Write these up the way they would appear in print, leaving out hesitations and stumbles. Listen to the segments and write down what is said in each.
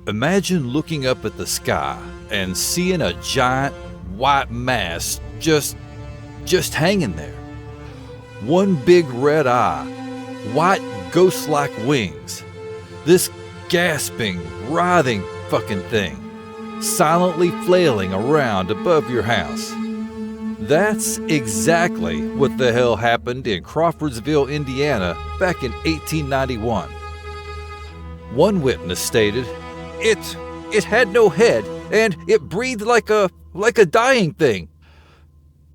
Imagine looking up at the sky and seeing a giant white mass just hanging there. One big red eye, white ghost-like wings. This gasping, writhing fucking thing, silently flailing around above your house. That's exactly what the hell happened in Crawfordsville, Indiana back in 1891. One witness stated, It had no head, and it breathed like a dying thing.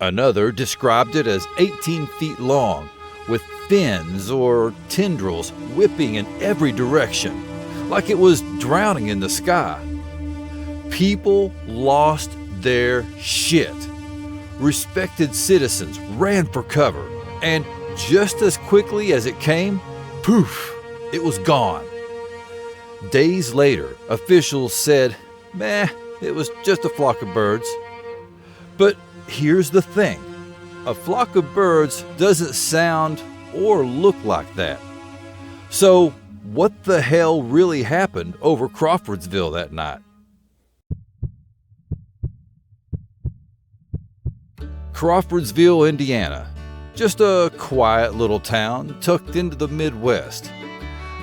Another described it as 18 feet long, with fins or tendrils whipping in every direction, like it was drowning in the sky. People lost their shit. Respected citizens ran for cover, and just as quickly as it came, poof, it was gone. Days later, officials said, it was just a flock of birds. But here's the thing. A flock of birds doesn't sound or look like that. So, what the hell really happened over Crawfordsville that night? Crawfordsville, Indiana. Just a quiet little town tucked into the Midwest.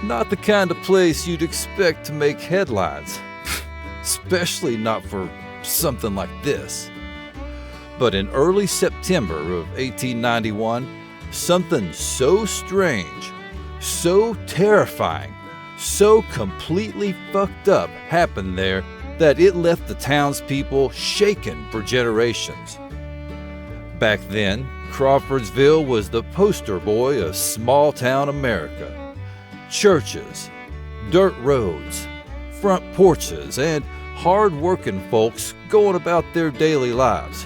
Not the kind of place you'd expect to make headlines, especially not for something like this. But in early September of 1891, something so strange, so terrifying, so completely fucked up happened there that it left the townspeople shaken for generations. Back then, Crawfordsville was the poster boy of small-town America. Churches, dirt roads, front porches, and hard-working folks going about their daily lives.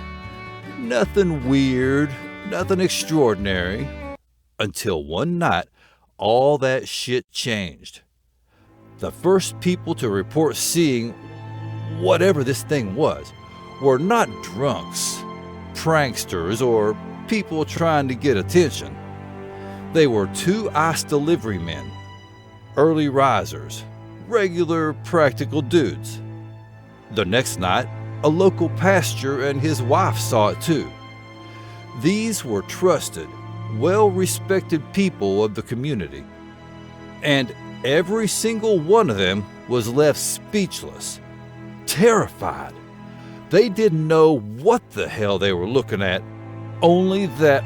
Nothing weird, nothing extraordinary, until one night all that shit changed. The first people to report seeing whatever this thing was were not drunks, pranksters, or people trying to get attention. They were two ice delivery men, early risers, regular practical dudes. The next night, a local pastor and his wife saw it too. These were trusted, well-respected people of the community. And every single one of them was left speechless, terrified. They didn't know what the hell they were looking at, only that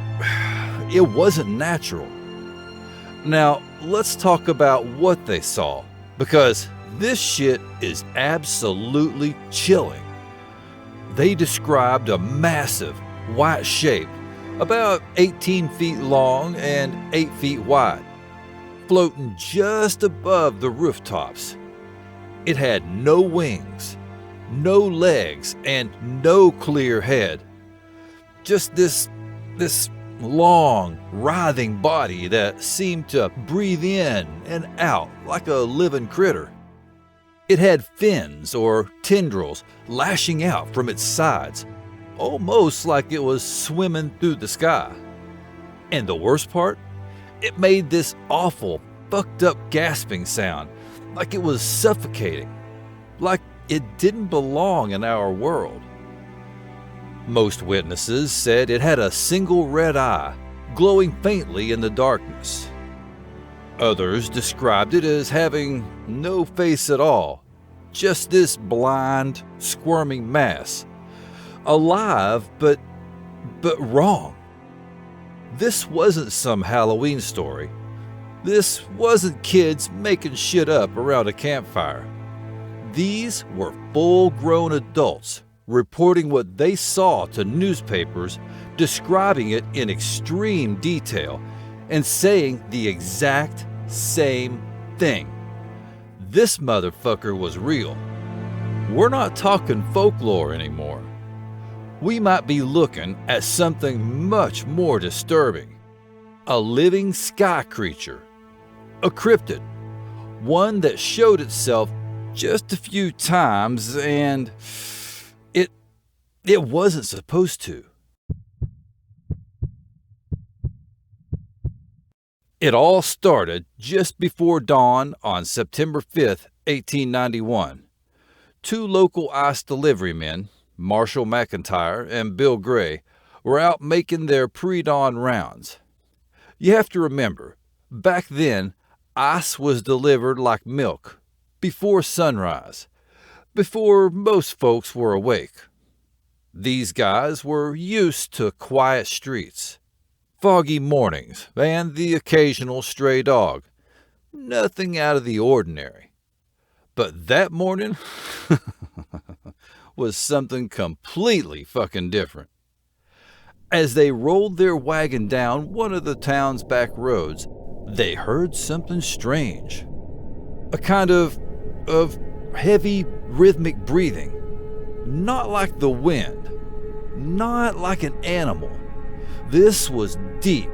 it wasn't natural. Now, let's talk about what they saw, because this shit is absolutely chilling. They described a massive white shape, about 18 feet long and 8 feet wide, floating just above the rooftops. It had no wings, no legs, and no clear head. Just this long, writhing body that seemed to breathe in and out like a living critter. It had fins or tendrils lashing out from its sides, almost like it was swimming through the sky. And the worst part? It made this awful, fucked up gasping sound, like it was suffocating, like it didn't belong in our world. Most witnesses said it had a single red eye, glowing faintly in the darkness. Others described it as having no face at all, just this blind, squirming mass. Alive, but wrong. This wasn't some Halloween story. This wasn't kids making shit up around a campfire. These were full-grown adults reporting what they saw to newspapers, describing it in extreme detail, and saying the exact same thing. This motherfucker was real. We're not talking folklore anymore. We might be looking at something much more disturbing. A living sky creature. A cryptid. One that showed itself just a few times and it wasn't supposed to. It all started just before dawn on September 5th, 1891. Two local ice delivery men, Marshall McIntyre and Bill Gray, were out making their pre-dawn rounds. You have to remember, back then, ice was delivered like milk, before sunrise, before most folks were awake. These guys were used to quiet streets, foggy mornings, and the occasional stray dog. Nothing out of the ordinary. But that morning was something completely fucking different. As they rolled their wagon down one of the town's back roads, they heard something strange. A kind of heavy, rhythmic breathing. Not like the wind. Not like an animal. This was deep,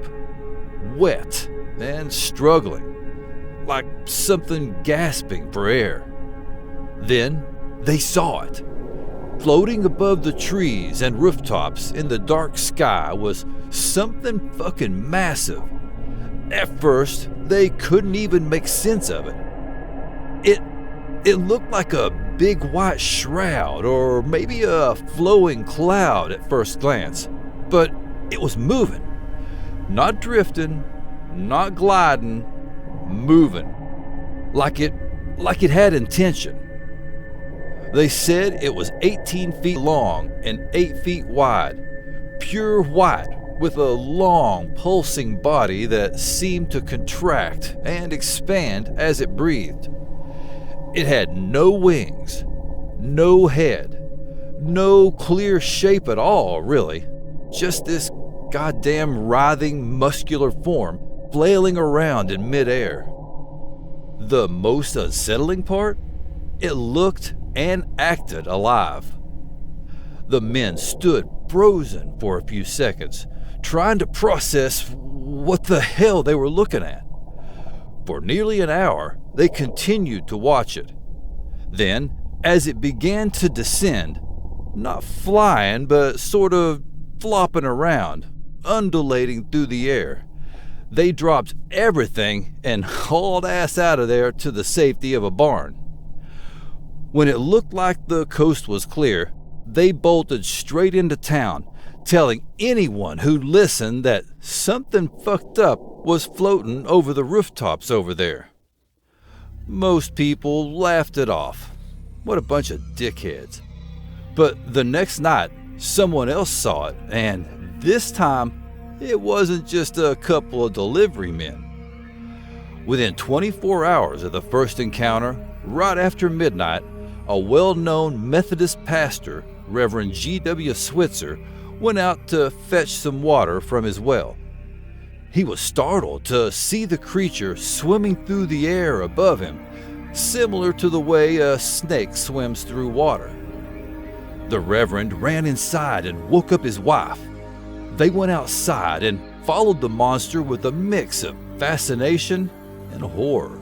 wet, and struggling. Like something gasping for air. Then they saw it. Floating above the trees and rooftops in the dark sky was something fucking massive. At first, they couldn't even make sense of it. It looked like a big white shroud or maybe a flowing cloud at first glance, but it was moving. Not drifting, not gliding, moving. Like it had intention. They said it was 18 feet long and 8 feet wide, pure white with a long pulsing body that seemed to contract and expand as it breathed. It had no wings, no head, no clear shape at all, really. Just this goddamn writhing muscular form flailing around in midair. The most unsettling part? It looked and acted alive. The men stood frozen for a few seconds, trying to process what the hell they were looking at. For nearly an hour, they continued to watch it. Then, as it began to descend, not flying, but sort of flopping around, undulating through the air, they dropped everything and hauled ass out of there to the safety of a barn. When it looked like the coast was clear, they bolted straight into town, telling anyone who listened that something fucked up was floating over the rooftops over there. Most people laughed it off. What a bunch of dickheads. But the next night, someone else saw it, and this time, it wasn't just a couple of delivery men. Within 24 hours of the first encounter, right after midnight, a well-known Methodist pastor, Reverend G.W. Switzer, went out to fetch some water from his well. He was startled to see the creature swimming through the air above him, similar to the way a snake swims through water. The Reverend ran inside and woke up his wife. They went outside and followed the monster with a mix of fascination and horror.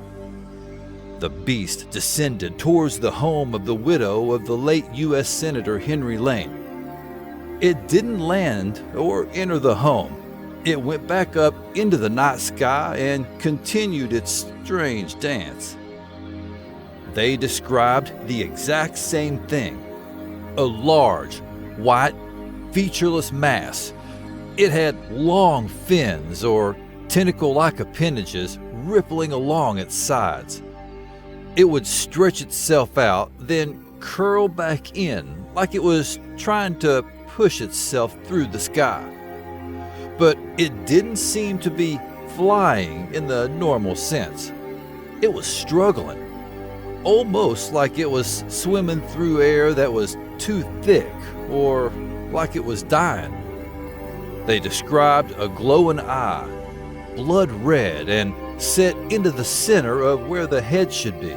The beast descended towards the home of the widow of the late U.S. Senator Henry Lane. It didn't land or enter the home. It went back up into the night sky and continued its strange dance. They described the exact same thing. A large, white, featureless mass. It had long fins or tentacle-like appendages rippling along its sides. It would stretch itself out, then curl back in like it was trying to push itself through the sky. But it didn't seem to be flying in the normal sense. It was struggling, almost like it was swimming through air that was too thick or like it was dying. They described a glowing eye, blood red and set into the center of where the head should be.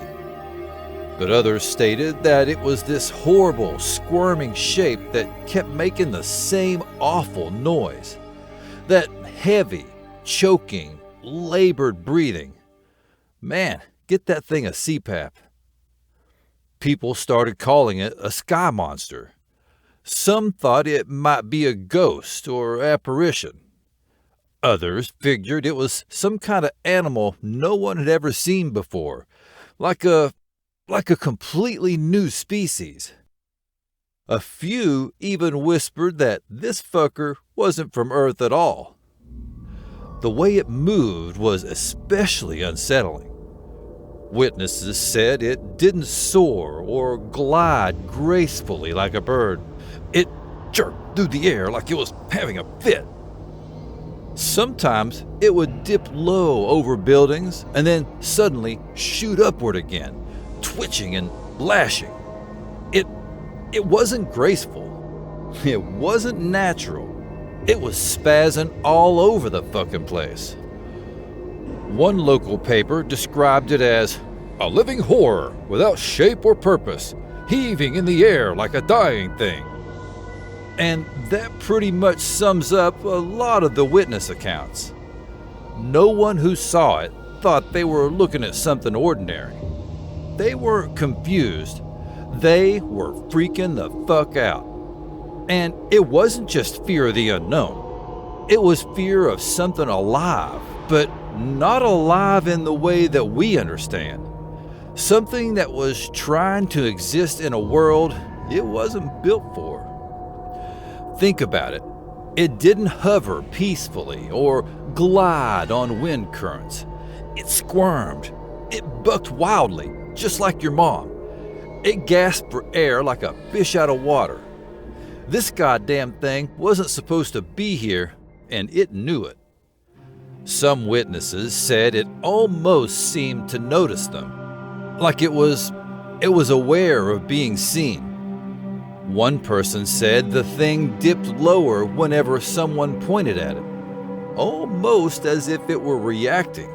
But others stated that it was this horrible, squirming shape that kept making the same awful noise. That heavy, choking, labored breathing. Man, get that thing a CPAP. People started calling it a sky monster. Some thought it might be a ghost or apparition. Others figured it was some kind of animal no one had ever seen before, like a like a completely new species. A few even whispered that this fucker wasn't from Earth at all. The way it moved was especially unsettling. Witnesses said it didn't soar or glide gracefully like a bird. It jerked through the air like it was having a fit. Sometimes it would dip low over buildings and then suddenly shoot upward again, twitching and lashing. It wasn't graceful. It wasn't natural. It was spazzing all over the fucking place. One local paper described it as a living horror without shape or purpose, heaving in the air like a dying thing. And that pretty much sums up a lot of the witness accounts. No one who saw it thought they were looking at something ordinary. They weren't confused. They were freaking the fuck out. And it wasn't just fear of the unknown. It was fear of something alive, but not alive in the way that we understand. Something that was trying to exist in a world it wasn't built for. Think about it. It didn't hover peacefully or glide on wind currents. It squirmed. It bucked wildly, just like your mom. It gasped for air like a fish out of water. This goddamn thing wasn't supposed to be here, and it knew it. Some witnesses said it almost seemed to notice them, like it was aware of being seen. One person said the thing dipped lower whenever someone pointed at it, almost as if it were reacting.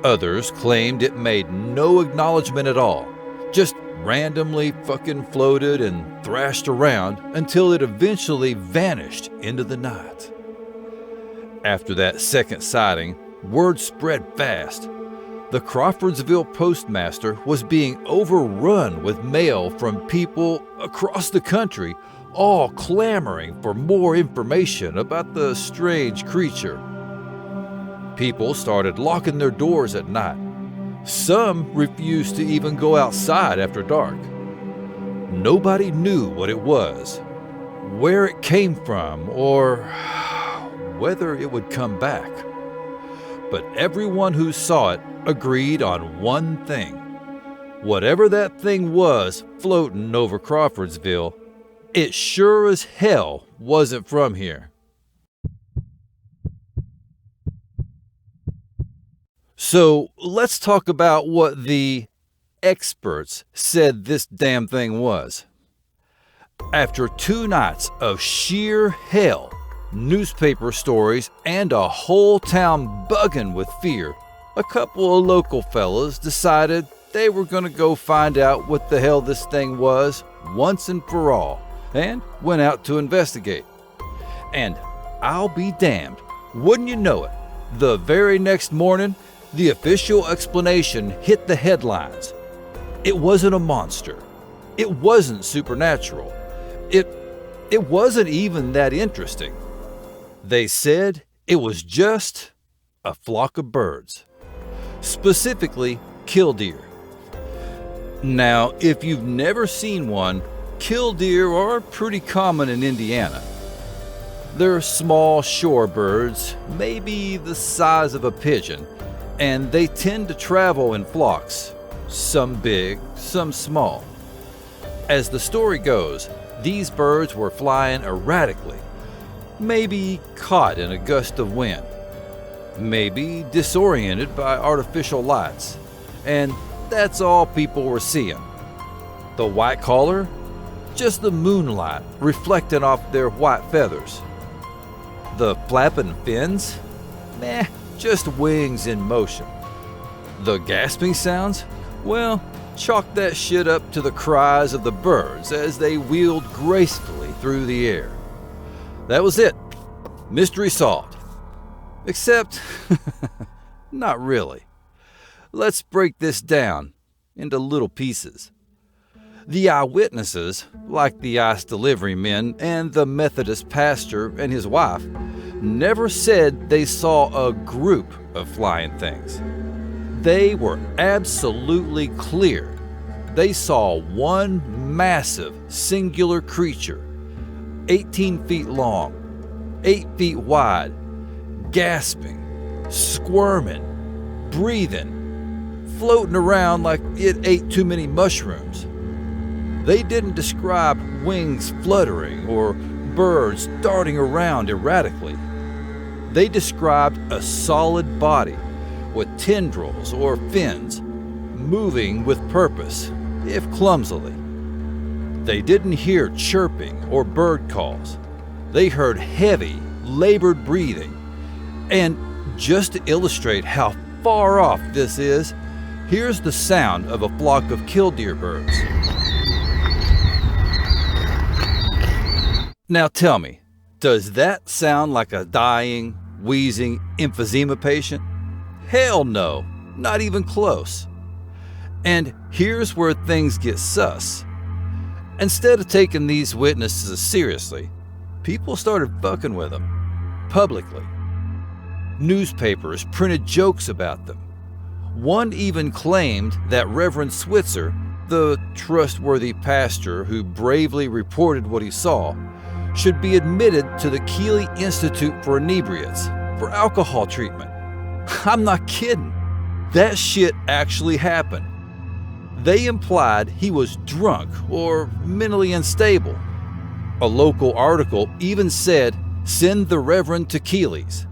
Others claimed it made no acknowledgement at all, just randomly fucking floated and thrashed around until it eventually vanished into the night. After that second sighting, word spread fast. The Crawfordsville postmaster was being overrun with mail from people across the country, all clamoring for more information about the strange creature. People started locking their doors at night. Some refused to even go outside after dark. Nobody knew what it was, where it came from, or whether it would come back. But everyone who saw it agreed on one thing. Whatever that thing was floating over Crawfordsville, it sure as hell wasn't from here. So let's talk about what the experts said this damn thing was. After 2 nights of sheer hell, newspaper stories, and a whole town bugging with fear, a couple of local fellas decided they were going to go find out what the hell this thing was once and for all, and went out to investigate. And I'll be damned, wouldn't you know it, the very next morning, the official explanation hit the headlines. It wasn't a monster. It wasn't supernatural. It wasn't even that interesting. They said it was just a flock of birds, specifically killdeer. Now, if you've never seen one, killdeer are pretty common in Indiana. They're small shorebirds, maybe the size of a pigeon, and they tend to travel in flocks, some big, some small. As the story goes, these birds were flying erratically, maybe caught in a gust of wind, maybe disoriented by artificial lights, and that's all people were seeing. The white collar? Just the moonlight reflecting off their white feathers. The flapping fins? Meh, just wings in motion. The gasping sounds? Well, chalk that shit up to the cries of the birds as they wheeled gracefully through the air. That was it. Mystery solved. Except, not really. Let's break this down into little pieces. The eyewitnesses, like the ice delivery men and the Methodist pastor and his wife, never said they saw a group of flying things. They were absolutely clear they saw one massive singular creature, 18 feet long, 8 feet wide, gasping, squirming, breathing, floating around like it ate too many mushrooms. They didn't describe wings fluttering or birds darting around erratically. They described a solid body with tendrils or fins, moving with purpose, if clumsily. They didn't hear chirping or bird calls. They heard heavy, labored breathing. And just to illustrate how far off this is, here's the sound of a flock of killdeer birds. Now tell me, does that sound like a dying, wheezing emphysema patient? Hell no, not even close. And here's where things get sus. Instead of taking these witnesses seriously, people started fucking with them, publicly. Newspapers printed jokes about them. One even claimed that Reverend Switzer, the trustworthy pastor who bravely reported what he saw, should be admitted to the Keeley Institute for Inebriates for alcohol treatment. I'm not kidding. That shit actually happened. They implied he was drunk or mentally unstable. A local article even said, "Send the Reverend to Keeley's."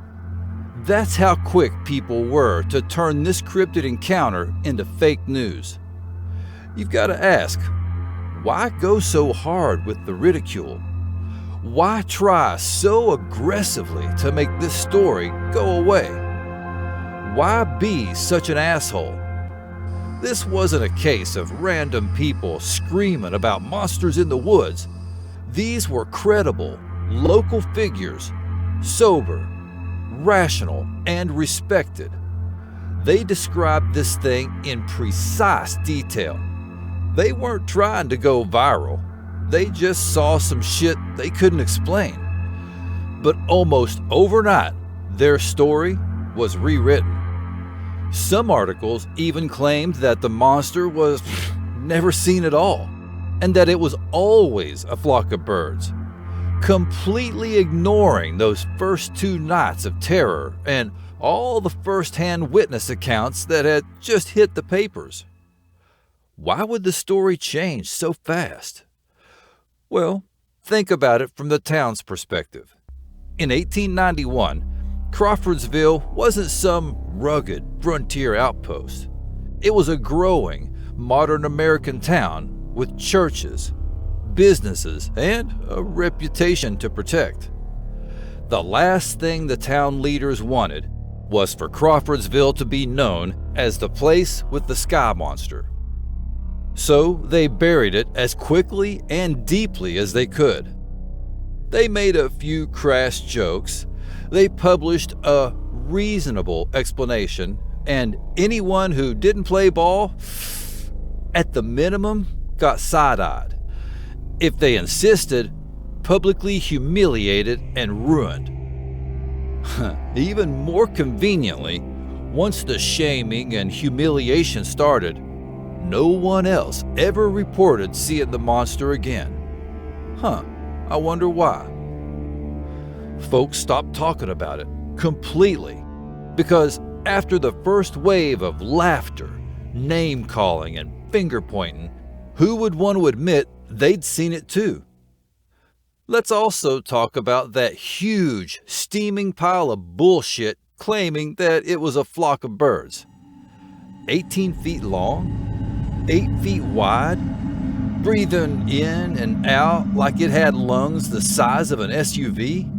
That's how quick people were to turn this cryptid encounter into fake news. You've got to ask, why go so hard with the ridicule? Why try so aggressively to make this story go away? Why be such an asshole? This wasn't a case of random people screaming about monsters in the woods. These were credible, local figures, sober, rational, and respected. They described this thing in precise detail. They weren't trying to go viral. They just saw some shit they couldn't explain. But almost overnight, their story was rewritten. Some articles even claimed that the monster was never seen at all, and that it was always a flock of birds, completely ignoring those first 2 nights of terror and all the first-hand witness accounts that had just hit the papers. Why would the story change so fast? Well, think about it from the town's perspective. In 1891, Crawfordsville wasn't some rugged frontier outpost. It was a growing, modern American town with churches, businesses, and a reputation to protect. The last thing the town leaders wanted was for Crawfordsville to be known as the place with the sky monster. So they buried it as quickly and deeply as they could. They made a few crass jokes. They published a reasonable explanation, and anyone who didn't play ball, at the minimum, got side-eyed. If they insisted, publicly humiliated and ruined. Even more conveniently, once the shaming and humiliation started, no one else ever reported seeing the monster again. I wonder why. Folks stopped talking about it completely, because after the first wave of laughter, name-calling, and finger-pointing, who would want to admit they'd seen it too? Let's also talk about that huge, steaming pile of bullshit claiming that it was a flock of birds. 18 feet long, 8 feet wide, breathing in and out like it had lungs the size of an SUV.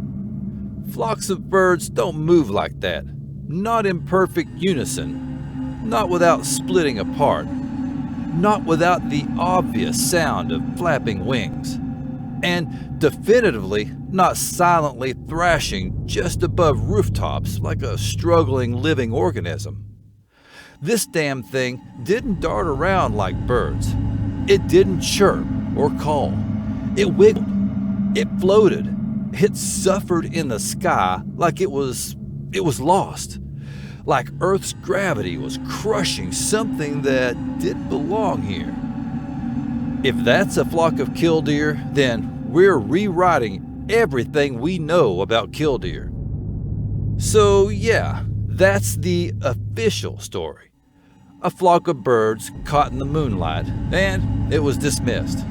Flocks of birds don't move like that, not in perfect unison, not without splitting apart, not without the obvious sound of flapping wings, and definitively not silently thrashing just above rooftops like a struggling living organism. This damn thing didn't dart around like birds. It didn't chirp or call. It wiggled. It floated. It suffered in the sky like it was lost. Like Earth's gravity was crushing something that didn't belong here. If that's a flock of killdeer, then we're rewriting everything we know about killdeer. So yeah, that's the official story. A flock of birds caught in the moonlight, and it was dismissed.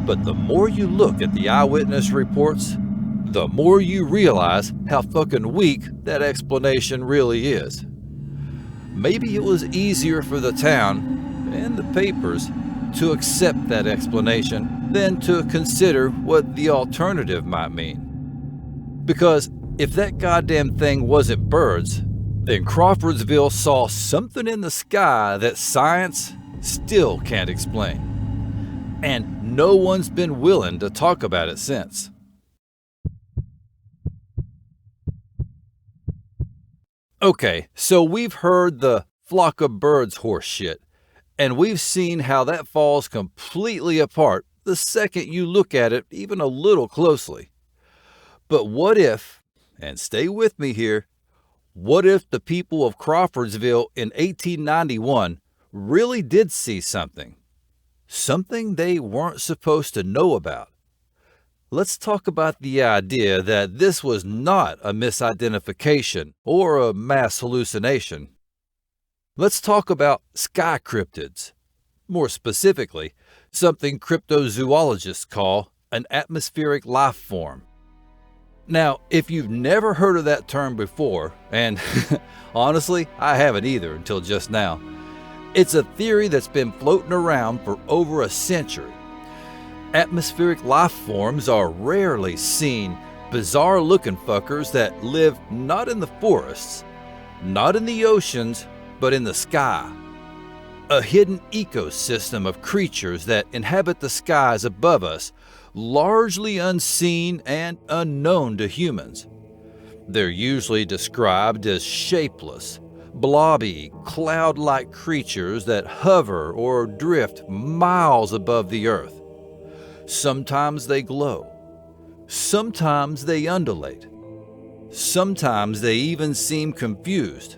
But the more you look at the eyewitness reports, the more you realize how fucking weak that explanation really is. Maybe it was easier for the town and the papers to accept that explanation than to consider what the alternative might mean. Because if that goddamn thing wasn't birds, then Crawfordsville saw something in the sky that science still can't explain. And no one's been willing to talk about it since. Okay, so we've heard the flock of birds horse shit, and we've seen how that falls completely apart the second you look at it even a little closely. But what if, and stay with me here, what if the people of Crawfordsville in 1891 really did see something? Something they weren't supposed to know about. Let's talk about the idea that this was not a misidentification or a mass hallucination. Let's talk about sky cryptids. More specifically, something cryptozoologists call an atmospheric life form. Now, if you've never heard of that term before, and honestly, I haven't either until just now, it's a theory that's been floating around for over a century. Atmospheric life forms are rarely seen, bizarre-looking fuckers that live not in the forests, not in the oceans, but in the sky. A hidden ecosystem of creatures that inhabit the skies above us, largely unseen and unknown to humans. They're usually described as shapeless, blobby, cloud-like creatures that hover or drift miles above the earth. Sometimes they glow. Sometimes they undulate. Sometimes they even seem confused.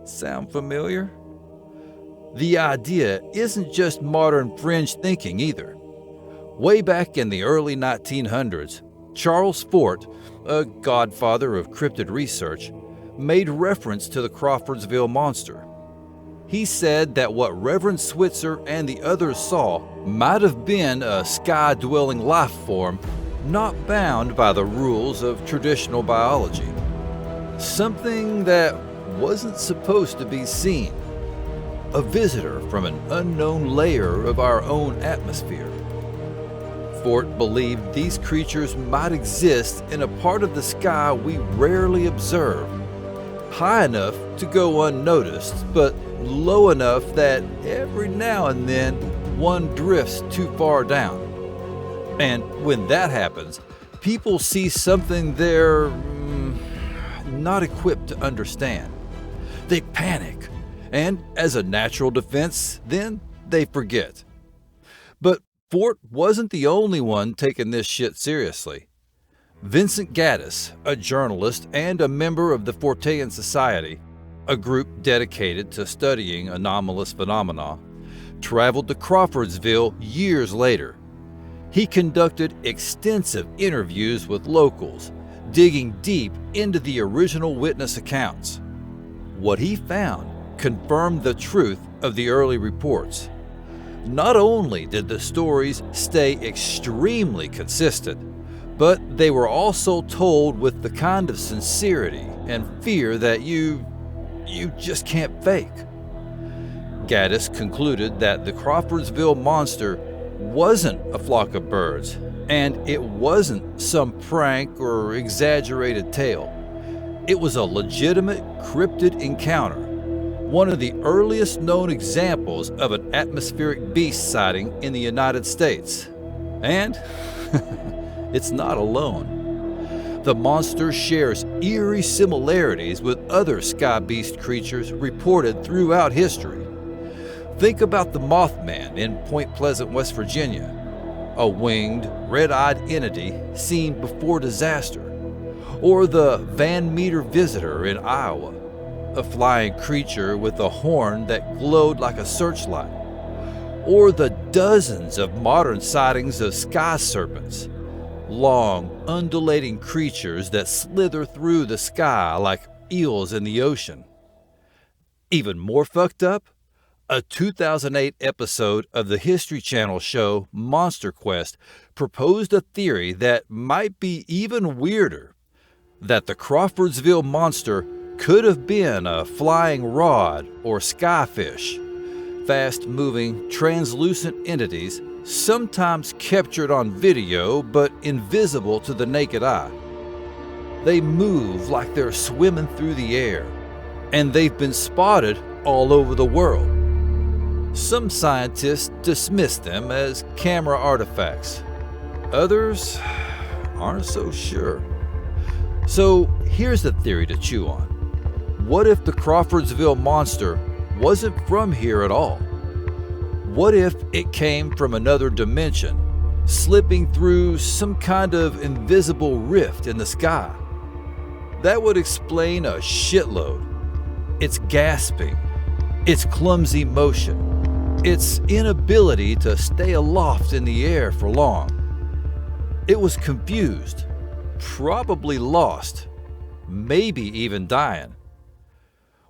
Sound familiar? The idea isn't just modern fringe thinking either. Way back in the early 1900s, Charles Fort, a godfather of cryptid research, made reference to the Crawfordsville Monster. He said that what Reverend Switzer and the others saw might have been a sky-dwelling life form not bound by the rules of traditional biology. Something that wasn't supposed to be seen. A visitor from an unknown layer of our own atmosphere. Fort believed these creatures might exist in a part of the sky we rarely observe, high enough to go unnoticed, but low enough that every now and then one drifts too far down. And when that happens, people see something they're not equipped to understand. They panic, and as a natural defense, then they forget. But Fort wasn't the only one taking this shit seriously. Vincent Gaddis, a journalist and a member of the Fortean Society, a group dedicated to studying anomalous phenomena, traveled to Crawfordsville years later. He conducted extensive interviews with locals, digging deep into the original witness accounts. What he found confirmed the truth of the early reports. Not only did the stories stay extremely consistent, but they were also told with the kind of sincerity and fear that you just can't fake. Gaddis concluded that the Crawfordsville Monster wasn't a flock of birds, and it wasn't some prank or exaggerated tale. It was a legitimate cryptid encounter, one of the earliest known examples of an atmospheric beast sighting in the United States. And it's not alone. The monster shares eerie similarities with other sky beast creatures reported throughout history. Think about the Mothman in Point Pleasant, West Virginia, a winged, red-eyed entity seen before disaster, or the Van Meter visitor in Iowa, a flying creature with a horn that glowed like a searchlight, or the dozens of modern sightings of sky serpents, long, undulating creatures that slither through the sky like eels in the ocean. Even more fucked up, a 2008 episode of the History Channel show Monster Quest proposed a theory that might be even weirder, that the Crawfordsville Monster could have been a flying rod or skyfish, fast-moving, translucent entities sometimes captured on video but invisible to the naked eye. They move like they're swimming through the air, and they've been spotted all over the world. Some scientists dismiss them as camera artifacts. Others aren't so sure. So here's the theory to chew on. What if the Crawfordsville Monster wasn't from here at all? What if it came from another dimension, slipping through some kind of invisible rift in the sky? That would explain a shitload. Its gasping, its clumsy motion, its inability to stay aloft in the air for long. It was confused, probably lost, maybe even dying.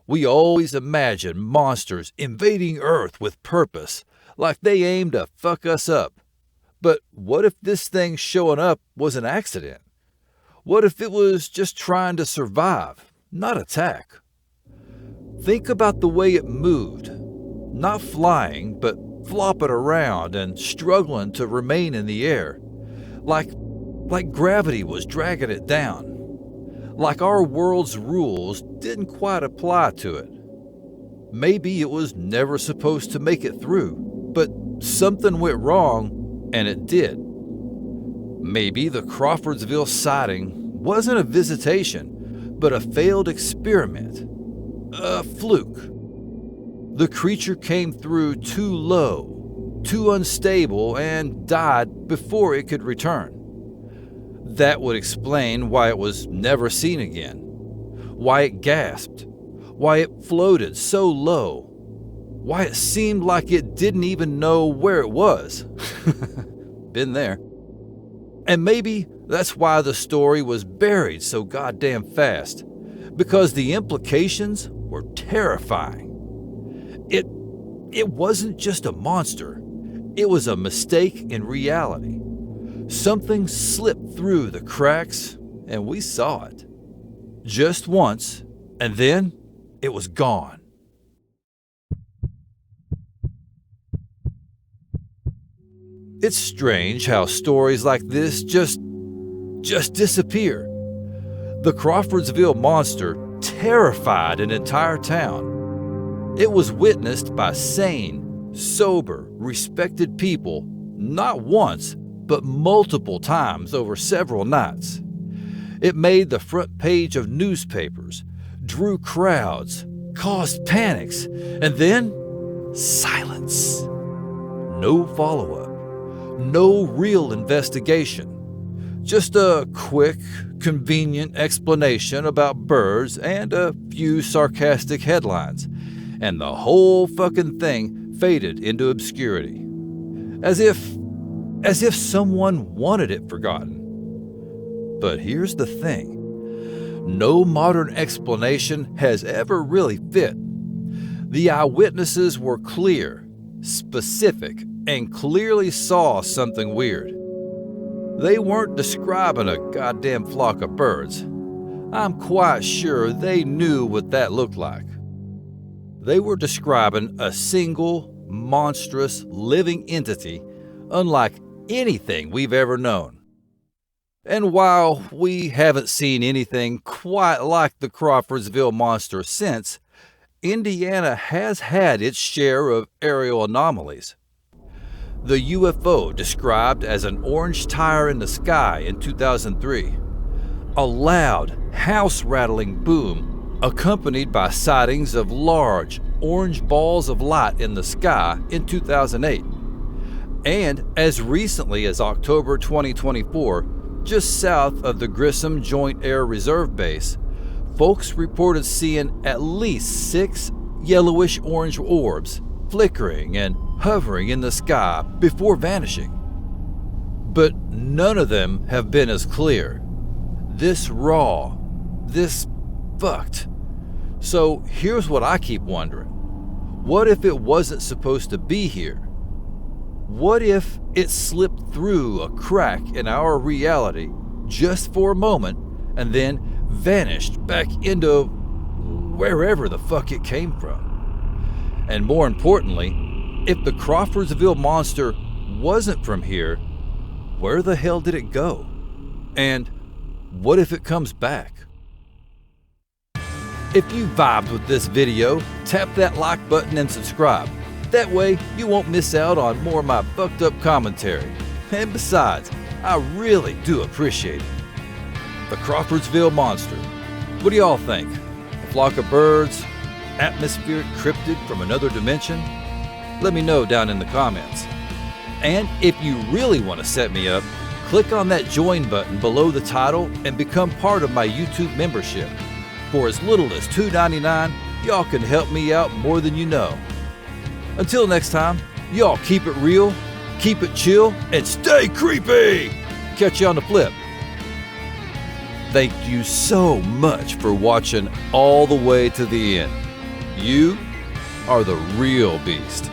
We always imagine monsters invading Earth with purpose, like they aim to fuck us up. But what if this thing showing up was an accident? What if it was just trying to survive, not attack? Think about the way it moved. Not flying, but flopping around and struggling to remain in the air. Like gravity was dragging it down. Like our world's rules didn't quite apply to it. Maybe it was never supposed to make it through, but something went wrong and it did. Maybe the Crawfordsville sighting wasn't a visitation, but a failed experiment. A fluke. The creature came through too low, too unstable, and died before it could return. That would explain why it was never seen again, why it gasped, why it floated so low, why it seemed like it didn't even know where it was. Been there. And maybe that's why the story was buried so goddamn fast, because the implications were terrifying. It wasn't just a monster. It was a mistake in reality. Something slipped through the cracks, and we saw it. Just once, and then it was gone. It's strange how stories like this just disappear. The Crawfordsville Monster terrified an entire town. It was witnessed by sane, sober, respected people, not once, but multiple times over several nights. It made the front page of newspapers, drew crowds, caused panics, and then silence. No follow-up, no real investigation. Just a quick, convenient explanation about birds and a few sarcastic headlines, and the whole fucking thing faded into obscurity. As if someone wanted it forgotten. But here's the thing. No modern explanation has ever really fit. The eyewitnesses were clear, specific, and clearly saw something weird. They weren't describing a goddamn flock of birds. I'm quite sure they knew what that looked like. They were describing a single, monstrous, living entity unlike anything we've ever known. And while we haven't seen anything quite like the Crawfordsville Monster since, Indiana has had its share of aerial anomalies. The UFO described as an orange tire in the sky in 2003, a loud, house-rattling boom accompanied by sightings of large, orange balls of light in the sky in 2008. And as recently as October 2024, just south of the Grissom Joint Air Reserve Base, folks reported seeing at least 6 yellowish-orange orbs flickering and hovering in the sky before vanishing. But none of them have been as clear, this raw, this fucked. So here's what I keep wondering. What if it wasn't supposed to be here? What if it slipped through a crack in our reality just for a moment and then vanished back into wherever the fuck it came from? And more importantly, if the Crawfordsville Monster wasn't from here, where the hell did it go? And what if it comes back? If you vibed with this video, tap that like button and subscribe. That way, you won't miss out on more of my fucked up commentary. And besides, I really do appreciate it. The Crawfordsville Monster. What do y'all think? A flock of birds? Atmospheric cryptid from another dimension? Let me know down in the comments. And if you really want to set me up, click on that join button below the title and become part of my YouTube membership. For as little as $2.99, y'all can help me out more than you know. Until next time, y'all keep it real, keep it chill, and stay creepy! Catch you on the flip. Thank you so much for watching all the way to the end. You are the real beast.